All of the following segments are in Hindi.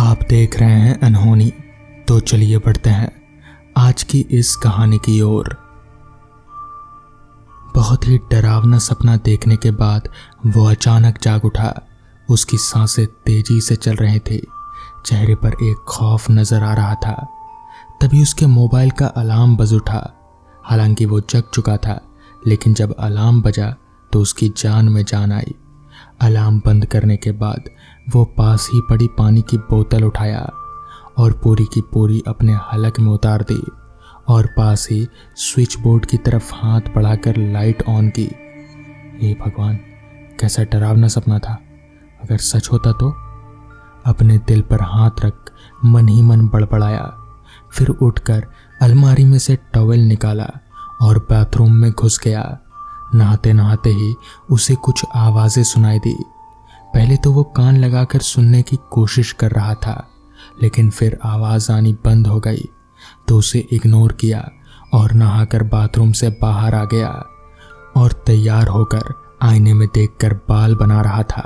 आप देख रहे हैं अनहोनी। तो चलिए बढ़ते हैं आज की इस कहानी की ओर। बहुत ही डरावना सपना देखने के बाद वो अचानक जाग उठा। उसकी सांसें तेजी से चल रही थी, चेहरे पर एक खौफ नजर आ रहा था। तभी उसके मोबाइल का अलार्म बज उठा। हालांकि वो जग चुका था, लेकिन जब अलार्म बजा तो उसकी जान में जान आई। अलार्म बंद करने के बाद वो पास ही पड़ी पानी की बोतल उठाया और पूरी की पूरी अपने हलक में उतार दी और पास ही स्विच बोर्ड की तरफ हाथ बढ़ाकर लाइट ऑन की। हे भगवान, कैसा डरावना सपना था। अगर सच होता तो? अपने दिल पर हाथ रख मन ही मन बड़बड़ाया। फिर उठकर अलमारी में से टॉवेल निकाला और बाथरूम में घुस गया। नहाते नहाते ही उसे कुछ आवाजें सुनाई दी। पहले तो वो कान लगाकर सुनने की कोशिश कर रहा था, लेकिन फिर आवाज आनी बंद हो गई तो उसे इग्नोर किया और नहाकर बाथरूम से बाहर आ गया और तैयार होकर आईने में देखकर बाल बना रहा था।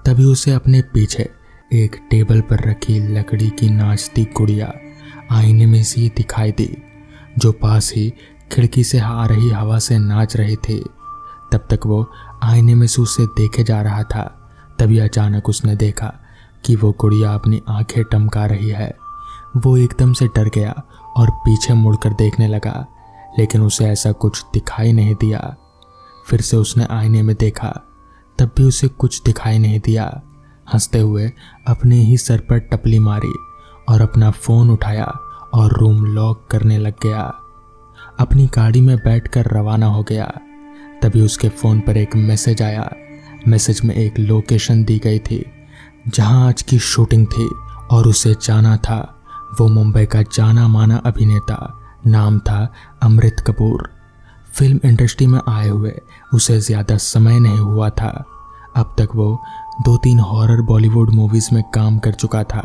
तभी उसे अपने पीछे एक टेबल पर रखी लकड़ी की नाचती गुड़िया आईने में से दिखाई दी, जो पास ही खिड़की से आ रही हवा से नाच रही थी। तब तक वो आईने में से उसे देखे जा रहा था। तभी अचानक उसने देखा कि वो गुड़िया अपनी आंखें टमका रही है। वो एकदम से डर गया और पीछे मुड़कर देखने लगा, लेकिन उसे ऐसा कुछ दिखाई नहीं दिया। फिर से उसने आईने में देखा, तब भी उसे कुछ दिखाई नहीं दिया। हंसते हुए अपने ही सर पर टपली मारी और अपना फोन उठाया और रूम लॉक करने लग गया। अपनी गाड़ी में बैठकर रवाना हो गया। तभी उसके फोन पर एक मैसेज आया। मैसेज में एक लोकेशन दी गई थी जहां आज की शूटिंग थी और उसे जाना था। वो मुंबई का जाना माना अभिनेता, नाम था अमृत कपूर। फिल्म इंडस्ट्री में आए हुए उसे ज्यादा समय नहीं हुआ था। अब तक वो 2-3 हॉरर बॉलीवुड मूवीज में काम कर चुका था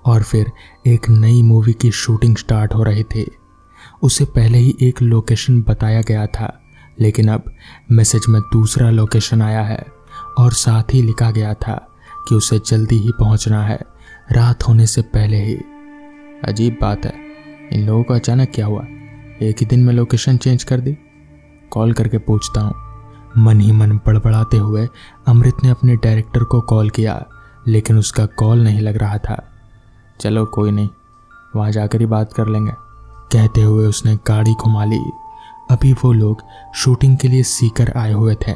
और फिर एक नई मूवी की शूटिंग स्टार्ट हो रही थी। उसे पहले ही एक लोकेशन बताया गया था, लेकिन अब मैसेज में दूसरा लोकेशन आया है और साथ ही लिखा गया था कि उसे जल्दी ही पहुंचना है, रात होने से पहले ही। अजीब बात है, इन लोगों को अचानक क्या हुआ? एक ही दिन में लोकेशन चेंज कर दी। कॉल करके पूछता हूँ। मन ही मन बड़बड़ाते हुए अमृत ने अपने डायरेक्टर को कॉल किया, लेकिन उसका कॉल नहीं लग रहा था। चलो कोई नहीं, वहाँ जाकर ही बात कर लेंगे, कहते हुए उसने गाड़ी घुमा ली। अभी वो लोग शूटिंग के लिए सीकर आए हुए थे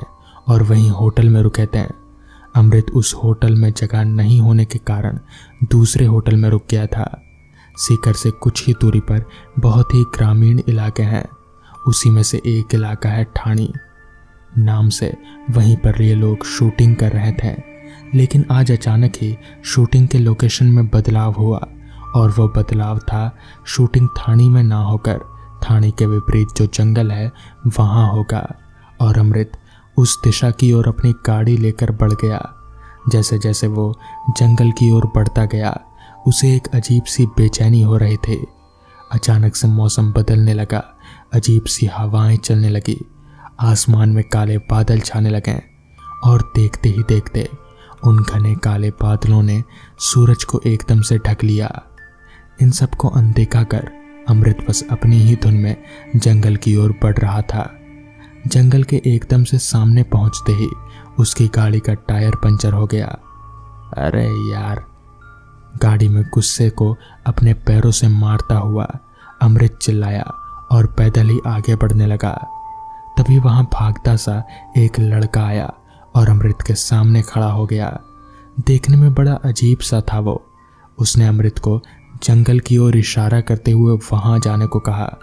और वहीं होटल में रुके थे। अमृत उस होटल में जगह नहीं होने के कारण दूसरे होटल में रुक गया था। सीकर से कुछ ही दूरी पर बहुत ही ग्रामीण इलाके हैं। उसी में से एक इलाका है ठाणी नाम से। वहीं पर ये लोग शूटिंग कर रहे थे, लेकिन आज अचानक ही शूटिंग के लोकेशन में बदलाव हुआ और वो बदलाव था शूटिंग ठाणी में ना होकर ठाणी के विपरीत जो जंगल है वहाँ होगा। और अमृत उस दिशा की ओर अपनी गाड़ी लेकर बढ़ गया। जैसे जैसे वो जंगल की ओर बढ़ता गया, उसे एक अजीब सी बेचैनी हो रही थी। अचानक से मौसम बदलने लगा, अजीब सी हवाएं चलने लगी, आसमान में काले बादल छाने लगे और देखते ही देखते उन घने काले बादलों ने सूरज को एकदम से ढक लिया। इन सबको अनदेखा कर अमृत बस अपनी ही धुन में जंगल की ओर बढ़ रहा था। जंगल के एकदम से सामने पहुंचते ही उसकी गाड़ी का टायर पंचर हो गया। अरे यार! गाड़ी में गुस्से को अपने पैरों से मारता हुआ अमृत चिल्लाया और पैदल ही आगे बढ़ने लगा। तभी वहां भागता सा एक लड़का आया और अमृत के सामने खड़ा हो गया। देखने में बड़ा अजीब सा था वो। उसने अमृत को जंगल की ओर इशारा करते हुए वहां जाने को कहा।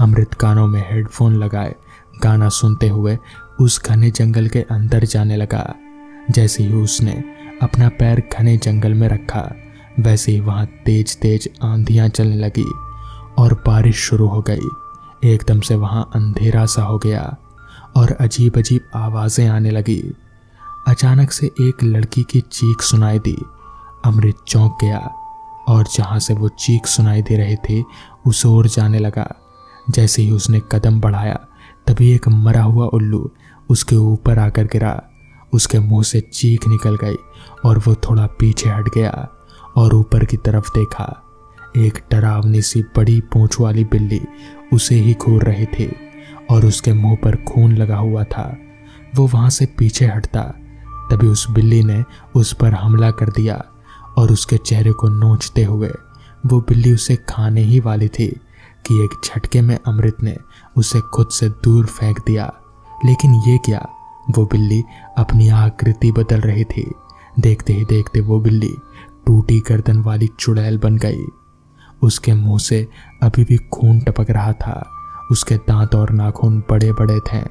अमृत कानों में हेडफोन लगाए गाना सुनते हुए उस घने जंगल के अंदर जाने लगा। जैसे ही उसने अपना पैर घने जंगल में रखा, वैसे ही वहां तेज तेज आंधियां चलने लगी और बारिश शुरू हो गई। एकदम से वहां अंधेरा सा हो गया और अजीब अजीब आवाजें आने लगी। अचानक से एक लड़की की चीख सुनाई दी। अमृत चौंक गया और जहां से वो चीख सुनाई दे रही थी उस ओर जाने लगा। जैसे ही उसने कदम बढ़ाया, तभी एक मरा हुआ उल्लू उसके ऊपर आकर गिरा। उसके मुंह से चीख निकल गई और वो थोड़ा पीछे हट गया और ऊपर की तरफ देखा। एक डरावनी सी बड़ी पूंछ वाली बिल्ली उसे ही घूर रही थी और उसके मुंह पर खून लगा हुआ था। वो वहां से पीछे हटता, तभी उस बिल्ली ने उस पर हमला कर दिया और उसके चेहरे को नोचते हुए वो बिल्ली उसे खाने ही वाली थी कि एक झटके में अमृत ने उसे खुद से दूर फेंक दिया। लेकिन ये क्या, वो बिल्ली अपनी आकृति बदल रही थी। देखते ही देखते वो बिल्ली टूटी गर्दन वाली चुड़ैल बन गई। उसके मुंह से अभी भी खून टपक रहा था। उसके दांत और नाखून बड़े बड़े थे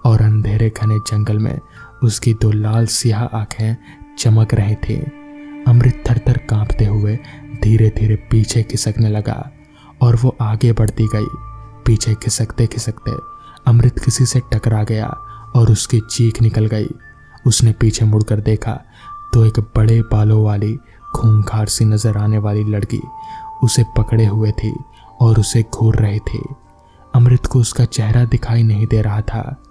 और अंधेरे घने जंगल में उसकी दो लाल सियाह आंखें चमक रही थी। अमृत थर-थर कांपते हुए धीरे धीरे पीछे खिसकने लगा और वो आगे बढ़ती गई। पीछे खिसकते खिसकते अमृत किसी से टकरा गया और उसकी चीख निकल गई। उसने पीछे मुड़कर देखा तो एक बड़े बालों वाली खूंखार सी नजर आने वाली लड़की उसे पकड़े हुए थी और उसे घूर रही थी। अमृत को उसका चेहरा दिखाई नहीं दे रहा था।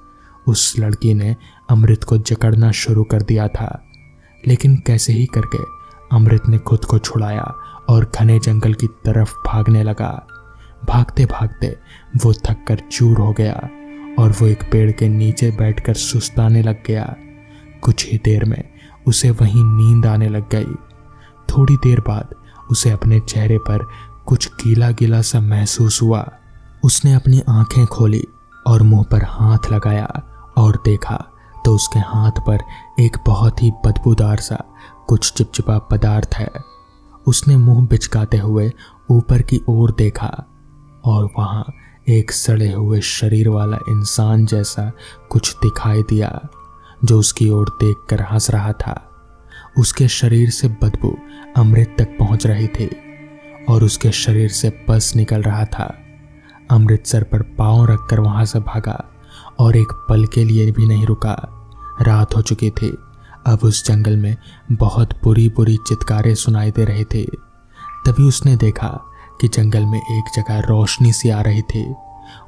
उस लड़की ने अमृत को जकड़ना शुरू कर दिया था, लेकिन कैसे ही करके अमृत ने खुद को छुड़ाया और घने जंगल की तरफ भागने लगा। भागते भागते वो थक कर चूर हो गया और वो एक पेड़ के नीचे बैठकर सुस्ताने लग गया। कुछ ही देर में उसे वहीं नींद आने लग गई। थोड़ी देर बाद उसे अपने चेहरे पर कुछ गीला गीला सा महसूस हुआ। उसने अपनी आंखें खोली और मुंह पर हाथ लगाया और देखा तो उसके हाथ पर एक बहुत ही बदबूदार सा कुछ चिपचिपा पदार्थ है। उसने मुंह बिचकाते हुए ऊपर की ओर देखा और वहां एक सड़े हुए शरीर वाला इंसान जैसा कुछ दिखाई दिया जो उसकी ओर देखकर हंस रहा था। उसके शरीर से बदबू अमृत तक पहुंच रही थी और उसके शरीर से पस निकल रहा था। अमृत सर पर पांव रखकर वहां से भागा और एक पल के लिए भी नहीं रुका। रात हो चुकी थी। अब उस जंगल में बहुत बुरी बुरी चित्कारें सुनाई दे रही थी। तभी उसने देखा कि जंगल में एक जगह रोशनी सी आ रही थी।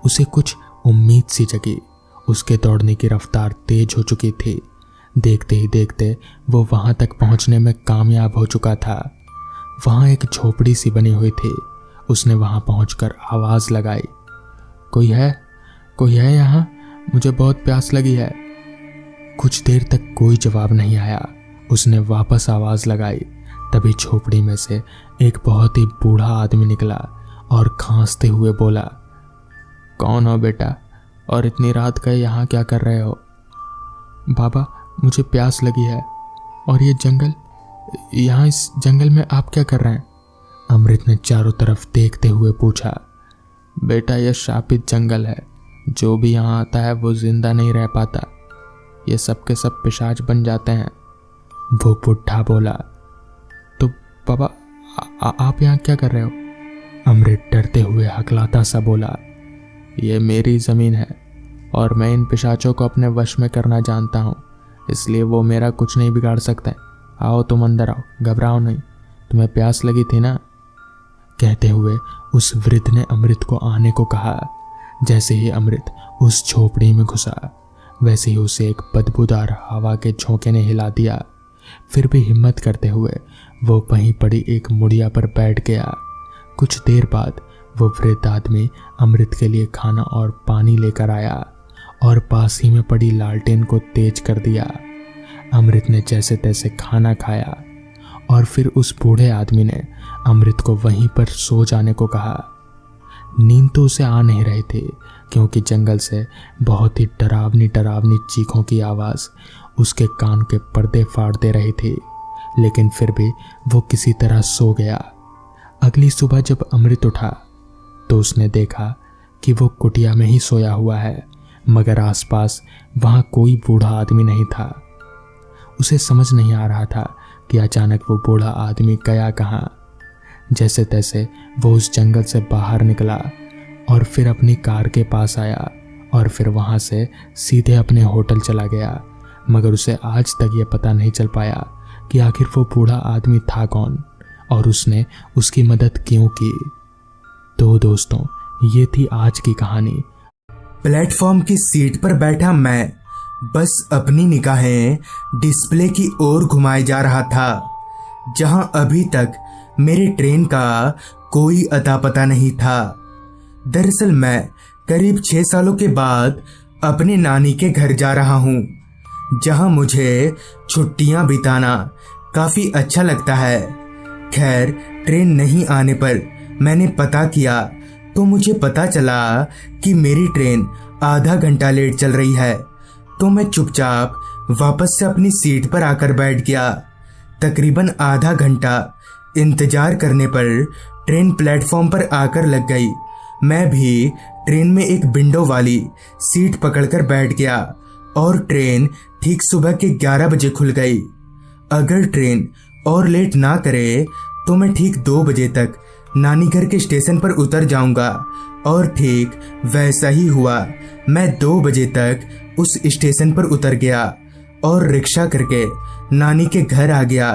उसे कुछ उम्मीद सी जगी। उसके दौड़ने की रफ्तार तेज हो चुकी थी। देखते ही देखते वो वहां तक पहुंचने में कामयाब हो चुका था। वहां एक झोपड़ी सी बनी हुई थी। उसने वहां पहुंचकर आवाज लगाई, कोई है यहाँ? मुझे बहुत प्यास लगी है। कुछ देर तक कोई जवाब नहीं आया। उसने वापस आवाज लगाई। तभी झोपड़ी में से एक बहुत ही बूढ़ा आदमी निकला और खांसते हुए बोला, कौन हो बेटा और इतनी रात गए यहाँ क्या कर रहे हो? बाबा, मुझे प्यास लगी है और ये जंगल, यहाँ इस जंगल में आप क्या कर रहे हैं? अमृत ने चारों तरफ देखते हुए पूछा। बेटा, यह शापित जंगल है। जो भी यहाँ आता है वो जिंदा नहीं रह पाता। ये सब के सब पिशाच बन जाते हैं। वो बुढ़ा बोला। तो बाबा, आप यहाँ क्या कर रहे हो? अमृत डरते हुए हकलाता सा बोला, ये मेरी ज़मीन है और मैं इन पिशाचों को अपने वश में करना जानता हूँ, इसलिए वो मेरा कुछ नहीं बिगाड़ सकते। आओ, तुम अंदर आओ, घबराओ नहीं। तुम्हें प्यास लगी थी ना? कहते हुए उस वृद्ध ने अमृत को आने को कहा। जैसे ही अमृत उस झोपड़ी में घुसा, वैसे ही उसे एक बदबूदार हवा के झोंके ने हिला दिया। फिर भी हिम्मत करते हुए वो वहीं पड़ी एक मुड़िया पर बैठ गया। कुछ देर बाद वो वृद्ध आदमी अमृत के लिए खाना और पानी लेकर आया और पास ही में पड़ी लालटेन को तेज कर दिया। अमृत ने जैसे तैसे खाना खाया और फिर उस बूढ़े आदमी ने अमृत को वहीं पर सो जाने को कहा। नींद तो उसे आ नहीं रही थी क्योंकि जंगल से बहुत ही डरावनी डरावनी चीखों की आवाज़ उसके कान के पर्दे फाड़ दे रही थी, लेकिन फिर भी वो किसी तरह सो गया। अगली सुबह जब अमृत उठा तो उसने देखा कि वो कुटिया में ही सोया हुआ है, मगर आसपास वहाँ कोई बूढ़ा आदमी नहीं था। उसे समझ नहीं आ रहा था कि अचानक वो बूढ़ा आदमी गया कहाँ। जैसे तैसे वो उस जंगल से बाहर निकला और फिर अपनी कार के पास आया और फिर वहाँ से सीधे अपने होटल चला गया, मगर उसे आज तक ये पता नहीं चल पाया कि आखिर वो बूढ़ा आदमी था कौन और उसने उसकी मदद क्यों की। तो दोस्तों, ये थी आज की कहानी। प्लेटफॉर्म की सीट पर बैठा मैं बस अपनी निगाहें डिस्प्ले की ओर घुमाए जा रहा था। जहां अभी तक मेरी ट्रेन का कोई अता पता नहीं था। दरअसल मैं करीब 6 सालों के बाद अपने नानी के घर जा रहा हूँ, जहां मुझे छुट्टियां बिताना काफी अच्छा लगता है। खैर, ट्रेन नहीं आने पर मैंने पता किया तो मुझे पता चला कि मेरी ट्रेन आधा घंटा लेट चल रही है। तो मैं चुपचाप वापस से अपनी सीट पर आकर बैठ गया। तकरीबन आधा घंटा इंतजार करने पर ट्रेन प्लेटफॉर्म पर आकर लग गई। मैं भी ट्रेन में एक विंडो वाली सीट पकड़कर बैठ गया और ट्रेन ठीक सुबह के 11 बजे खुल गई। अगर ट्रेन और लेट ना करे तो मैं ठीक 2 बजे तक नानी घर के स्टेशन पर उतर जाऊंगा। और ठीक वैसा ही हुआ। मैं 2 बजे तक उस स्टेशन पर उतर गया और रिक्शा करके नानी के घर आ गया,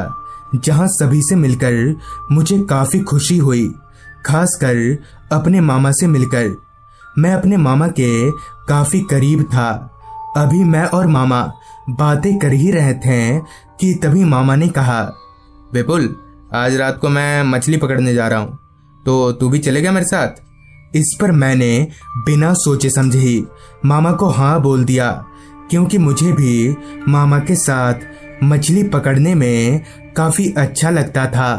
जहां सभी से मिलकर मुझे काफी खुशी हुई, खासकर अपने मामा से मिलकर। मैं अपने मामा के काफी करीब था। अभी मैं और मामा बातें कर ही रहे थे कि तभी मामा ने कहा, विपुल, आज रात को मैं मछली पकड़ने जा रहा हूँ, तो तू भी चलेगा मेरे साथ? इस पर मैंने बिना सोचे समझे ही मामा को हाँ बोल दिया, क्योंकि मुझे भी मामा के साथ मछली पकड़ने में काफी अच्छा लगता था।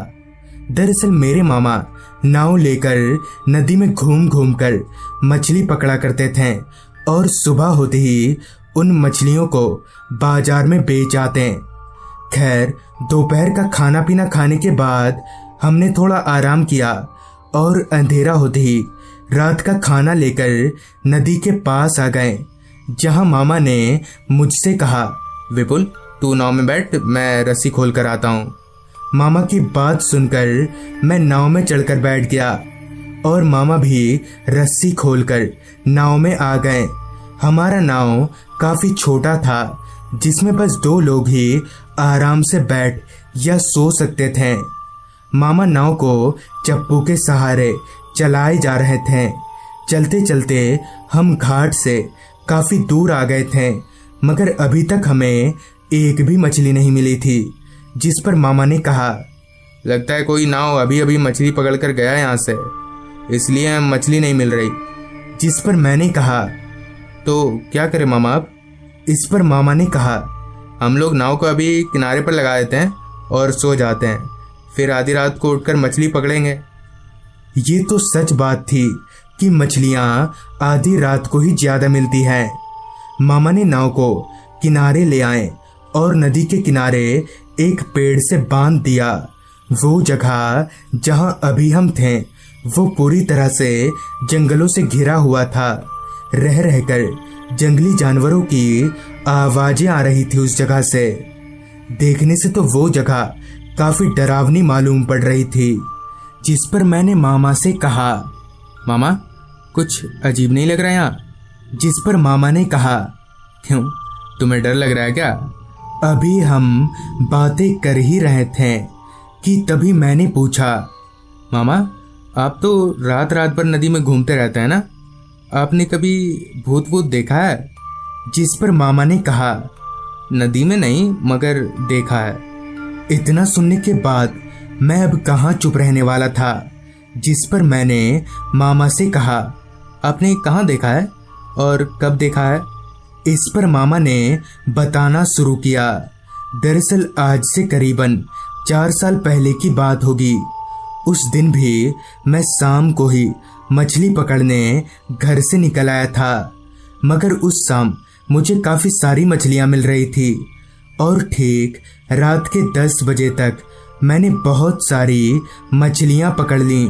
दरअसल मेरे मामा नाव लेकर नदी में घूम घूम कर मछली पकड़ा करते थे और सुबह होते ही उन मछलियों को बाजार में बेच आते। खैर, दोपहर का खाना पीना खाने के बाद हमने थोड़ा आराम किया और अंधेरा होते ही रात का खाना लेकर नदी के पास आ गए, जहां मामा ने मुझसे कहा, विपुल, तू नाव में बैठ, मैं रस्सी खोल कर आता हूँ। मामा की बात सुनकर मैं नाव में चढ़कर बैठ गया और मामा भी रस्सी खोलकर नाव में आ गए। हमारा नाव काफी छोटा था, जिसमें बस 2 लोग ही आराम से बैठ या सो सकते थे। मामा नाव को चप्पू के सहारे चलाए जा रहे थे। चलते चलते हम घाट से काफी दूर आ गए थे, मगर अभी तक हमें एक भी मछली नहीं मिली थी। जिस पर मामा ने कहा, लगता है कोई नाव अभी अभी मछली पकड़ कर गया यहाँ से, इसलिए मछली नहीं मिल रही। जिस पर मैंने कहा, तो क्या करें मामा अब? इस पर मामा ने कहा, हम लोग नाव को अभी किनारे पर लगा देते हैं और सो जाते हैं, फिर आधी रात को उठकर मछली पकड़ेंगे। ये तो सच बात थी कि मछलियां आधी रात को ही ज्यादा मिलती हैं। मामा ने नाव को किनारे ले आए और नदी के किनारे एक पेड़ से बांध दिया। वो जगह जहां अभी हम थे वो पूरी तरह से जंगलों से घिरा हुआ था। रह रहकर जंगली जानवरों की आवाजें आ रही थी उस जगह से। देखने से तो वो जगह काफी डरावनी मालूम पड़ रही थी। जिस पर मैंने मामा से कहा, मामा, कुछ अजीब नहीं लग रहा यहाँ? जिस पर मामा ने कहा, क्यों, तुम्हें डर लग रहा है क्या? अभी हम बातें कर ही रहे थे कि तभी मैंने पूछा, मामा, आप तो रात रात भर नदी में घूमते रहते हैं ना, आपने कभी भूत वूत देखा है? जिस पर मामा ने कहा, नदी में नहीं, मगर देखा है। इतना सुनने के बाद मैं अब कहाँ चुप रहने वाला था। जिस पर मैंने मामा से कहा, आपने कहाँ देखा है और कब देखा है? इस पर मामा ने बताना शुरू किया। दरअसल आज से करीबन 4 साल पहले की बात होगी। उस दिन भी मैं शाम को ही मछली पकड़ने घर से निकल आया था, मगर उस शाम मुझे काफी सारी मछलियां मिल रही थी और ठीक रात के 10 बजे तक मैंने बहुत सारी मछलियां पकड़ ली।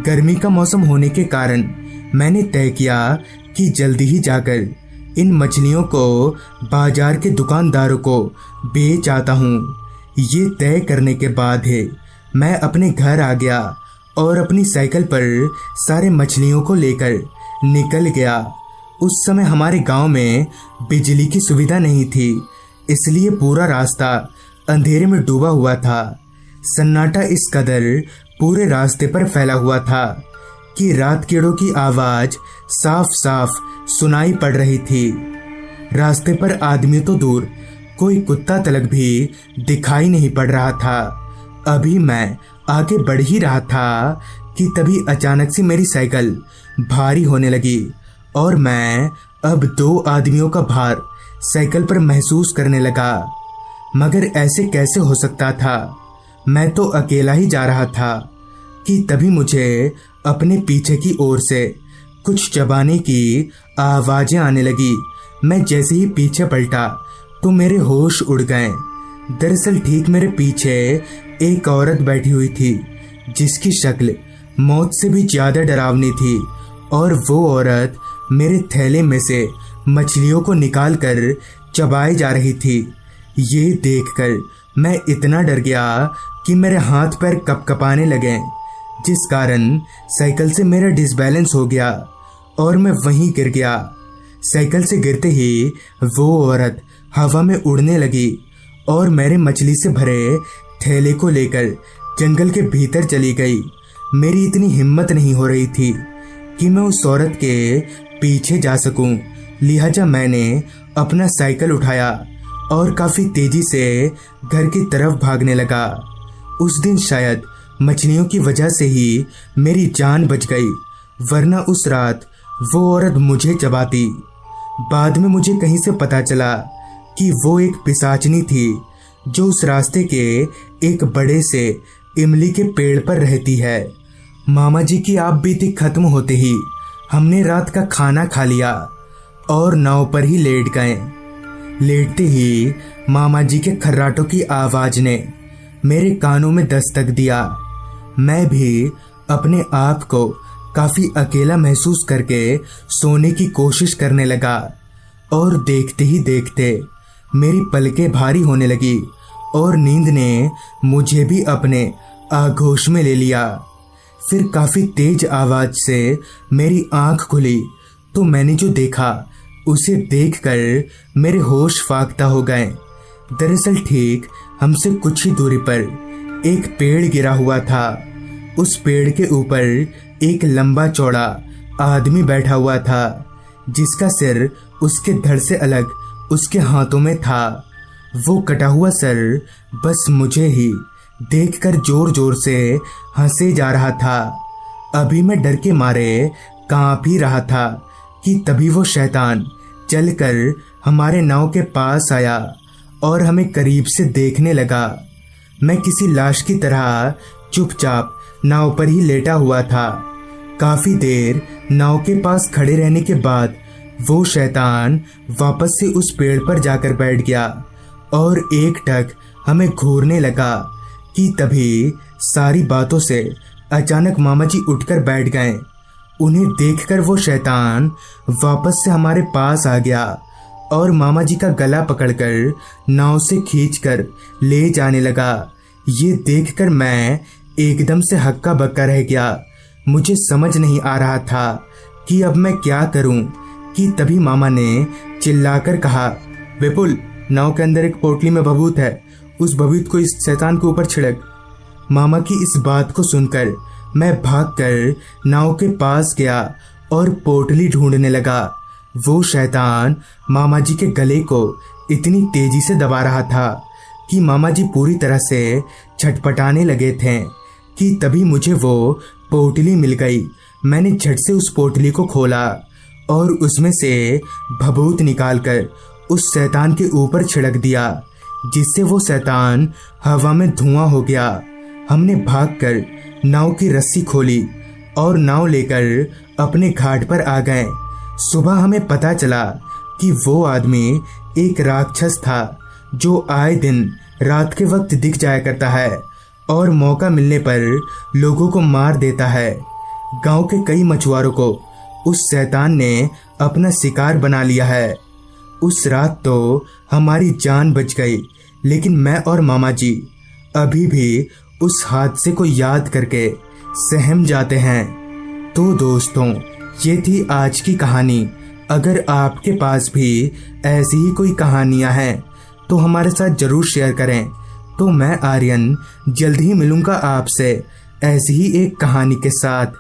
गर्मी का मौसम होने के कारण मैंने तय किया कि जल्दी ही जाकर इन मछलियों को बाजार के दुकानदारों को बेच आता हूँ। ये तय करने के बाद है मैं अपने घर आ गया और अपनी साइकिल पर सारे मछलियों को लेकर निकल गया। उस समय हमारे गांव में बिजली की सुविधा नहीं थी, इसलिए पूरा रास्ता अंधेरे में डूबा हुआ था। सन्नाटा इस कदर पूरे रास्ते पर फैला हुआ था कि रात कीड़ों की आवाज साफ साफ सुनाई पड़ रही थी। रास्ते पर आदमी तो दूर, कोई कुत्ता तलक भी दिखाई नहीं पड़ रहा था। अभी मैं आगे बढ़ ही रहा था कि तभी अचानक से मेरी साइकिल भारी होने लगी और मैं अब 2 आदमियों का भार साइकिल पर महसूस करने लगा। मगर ऐसे कैसे हो सकता था? मैं तो अकेला ही जा रहा था कि तभी मुझे अपने पीछे की ओर से कुछ चबाने की आवाजें आने लगी। मैं जैसे ही पीछे पलटा तो मेरे होश उड़ गए। दरअसल ठीक मेरे पीछे एक औरत बैठी हुई थी जिसकी शक्ल मौत से भी ज्यादा डरावनी थी और वो औरत मेरे थैले में से मछलियों को निकाल कर चबाई जा रही थी। ये देखकर मैं इतना डर गया कि मेरे हाथ पैर कपकपाने लगे, जिस कारण साइकिल से मेरा डिसबैलेंस हो गया और मैं वहीं गिर गया। साइकिल से गिरते ही वो औरत हवा में उड़ने लगी और मेरे मछली से भरे थैले को लेकर जंगल के भीतर चली गई। मेरी इतनी हिम्मत नहीं हो रही थी कि मैं उस औरत के पीछे जा सकूं, लिहाजा मैंने अपना साइकिल उठाया और काफी तेजी से घर की तरफ भागने लगा। उस दिन शायद मछलियों की वजह से ही मेरी जान बच गई, वरना उस रात वो औरत मुझे चबाती। बाद में मुझे कहीं से पता चला कि वो एक पिशाचनी थी जो उस रास्ते के एक बड़े से इमली के पेड़ पर रहती है। मामा जी की आप बीती खत्म होते ही हमने रात का खाना खा लिया और नाव पर ही लेट गए। लेटते ही मामा जी के खर्राटों की आवाज ने मेरे कानों में दस्तक दिया। मैं भी अपने आप को काफी अकेला महसूस करके सोने की कोशिश करने लगा और देखते ही देखते मेरी पलकें भारी होने लगी और नींद ने मुझे भी अपने आगोश में ले लिया। फिर काफी तेज आवाज से मेरी आंख खुली तो मैंने जो देखा उसे देखकर मेरे होश फाख्ता हो गए। दरअसल ठीक हमसे कुछ ही दूरी पर एक पेड़ गिरा हुआ था। उस पेड़ के ऊपर एक लंबा चौड़ा आदमी बैठा हुआ था जिसका सिर उसके धड़ से अलग उसके हाथों में था। वो कटा हुआ सर बस मुझे ही देखकर जोर जोर से हंसे जा रहा था। अभी मैं डर के मारे कांप ही रहा था कि तभी वो शैतान चलकर हमारे नाव के पास आया और हमें करीब से देखने लगा। मैं किसी लाश की तरह चुपचाप नाव पर ही लेटा हुआ था। काफी देर नाव के पास खड़े रहने के बाद वो शैतान वापस से उस पेड़ पर जाकर बैठ गया और एकटक हमें घूरने लगा कि तभी सारी बातों से अचानक मामा जी उठकर बैठ गए। उन्हें देखकर वो शैतान वापस से हमारे पास आ गया और मामा जी का गला पकड़कर नाव से खींचकर ले जाने लगा। ये देखकर मैं एकदम से हक्का बक्का रह गया। मुझे समझ नहीं आ रहा था कि अब मैं क्या करूं कि तभी मामा ने चिल्लाकर कहा, विपुल, नाव के अंदर एक पोटली में भभूत है, उस भभूत को इस शैतान के ऊपर छिड़क। मामा की इस बात को सुनकर मैं भागकर नाव के पास गया और पोटली ढूंढने लगा। वो शैतान मामा जी के गले को इतनी तेजी से दबा रहा था कि मामा जी पूरी तरह से छटपटाने लगे थे कि तभी मुझे वो पोटली मिल गई। मैंने झट से उस पोटली को खोला और उसमें से भभूत निकालकर उस शैतान के ऊपर छिड़क दिया, जिससे वो शैतान हवा में धुआं हो गया। हमने भागकर नाव की रस्सी खोली और नाव लेकर अपने घाट पर आ गए। सुबह हमें पता चला कि वो आदमी एक राक्षस था जो आए दिन रात के वक्त दिख जाया करता है और मौका मिलने पर लोगों को मार देता है। गांव के कई मछुआरों को उस शैतान ने अपना शिकार बना लिया है। उस रात तो हमारी जान बच गई, लेकिन मैं और मामा जी अभी भी उस हादसे को याद करके सहम जाते हैं। तो दोस्तों, ये थी आज की कहानी। अगर आपके पास भी ऐसी ही कोई कहानियां हैं तो हमारे साथ जरूर शेयर करें। तो मैं आर्यन जल्द ही मिलूंगा आपसे ऐसी ही एक कहानी के साथ।